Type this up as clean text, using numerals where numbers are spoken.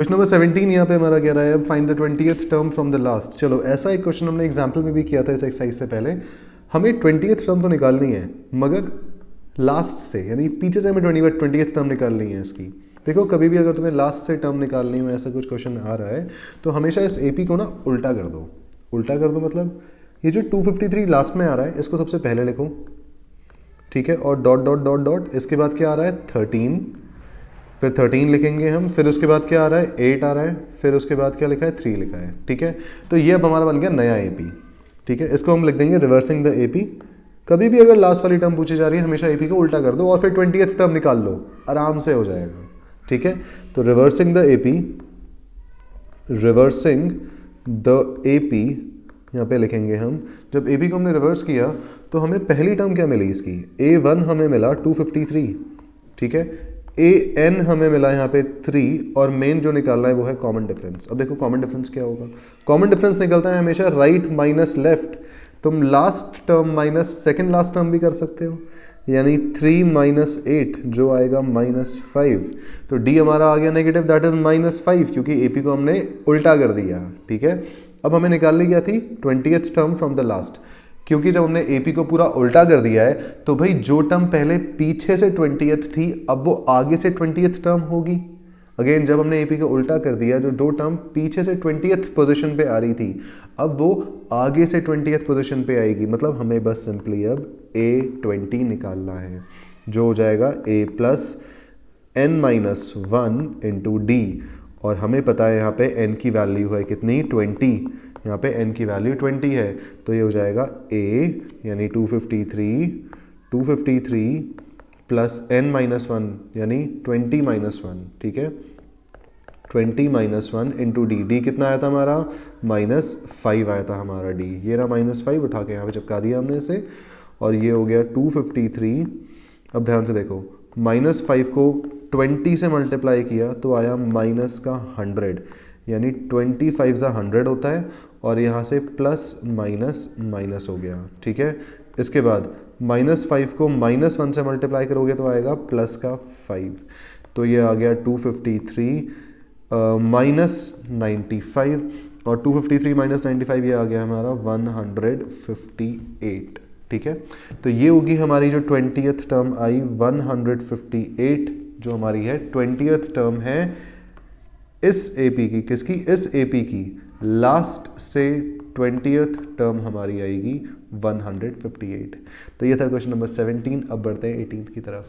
Question number 17 यहाँ पे हमारा कह रहा है find the 20th term from the last. चलो ऐसा एक क्वेश्चन हमने एग्जाम्पल में भी किया था इस एक्सरसाइज से पहले। हमें 20th टर्म तो निकालनी है मगर लास्ट से, यानी पीछे से हमें 20th टर्म निकालनी है इसकी। देखो कभी भी अगर तुम्हें लास्ट से टर्म निकालनी हो, ऐसा कुछ क्वेश्चन आ रहा है तो हमेशा इस AP को ना उल्टा कर दो। उल्टा कर दो मतलब ये जो 253 लास्ट में आ रहा है इसको सबसे पहले लिखो, ठीक है, और डॉट डॉट डॉट डॉट, इसके बाद क्या आ रहा है 13, फिर 13 लिखेंगे हम, फिर उसके बाद क्या आ रहा है 8 आ रहा है, फिर उसके बाद क्या लिखा है 3 लिखा है, ठीक है। तो ये अब हमारा बन गया नया AP, ठीक है। इसको हम लिख देंगे रिवर्सिंग द AP। कभी भी अगर लास्ट वाली टर्म पूछी जा रही है हमेशा AP को उल्टा कर दो और फिर 20th टर्म निकाल लो, आराम से हो जाएगा, ठीक है। तो reversing the AP, reversing the AP यहाँ पे लिखेंगे हम। जब AP को हमने रिवर्स किया तो हमें पहली टर्म क्या मिली इसकी, A1 हमें मिला 253, ठीक है। AN हमें मिला यहाँ पे 3 और मेन जो निकालना है वो है कॉमन डिफरेंस। अब देखो कॉमन डिफरेंस क्या होगा, कॉमन डिफरेंस निकलता है हमेशा राइट माइनस लेफ्ट। तुम last term minus second last term भी कर सकते हो, यानी 3 माइनस 8 जो आएगा -5। तो D हमारा आ गया नेगेटिव, दैट इज -5 क्योंकि AP को हमने उल्टा कर दिया, ठीक है। अब हमें निकालनी क्या थी 20th term from the last, क्योंकि जब हमने AP को पूरा उल्टा कर दिया है तो भाई जो टर्म पहले पीछे से 20th थी अब वो आगे से 20th टर्म होगी। अगेन जब हमने AP को उल्टा कर दिया, जो दो टर्म पीछे से 20th पोजीशन पे आ रही थी अब वो आगे से 20th पोजीशन पे आएगी। मतलब हमें बस सिंपली अब A20 निकालना है, जो हो जाएगा A plus n-1 into D। और हमें पता है यहाँ पे n की वैल्यू है कितनी 20, यहाँ पे n की वैल्यू 20 है, तो ये हो जाएगा A यानी 253 प्लस n-1 यानी 20-1, ठीक है। 20-1 इंटू D कितना आया था हमारा -5 आया था हमारा D। ये रहा -5, उठा के यहाँ पे चिपका दिया हमने इसे और ये हो गया 253। अब ध्यान से देखो -5 को 20 से मल्टीप्लाई किया तो आया -100, यानी 25 100 होता है और यहाँ से प्लस माइनस माइनस हो गया, ठीक है। इसके बाद -5 को -1 से मल्टीप्लाई करोगे तो आएगा +5, तो ये आ गया 253 -95 और 253 -95 ये आ गया हमारा 158, ठीक है। तो ये होगी हमारी जो 20th टर्म आई 158, जो हमारी है 20th टर्म है इस AP की, किसकी, इस AP की लास्ट से 20th टर्म हमारी आएगी 158। तो ये था क्वेश्चन नंबर 17। अब बढ़ते हैं 18th की तरफ।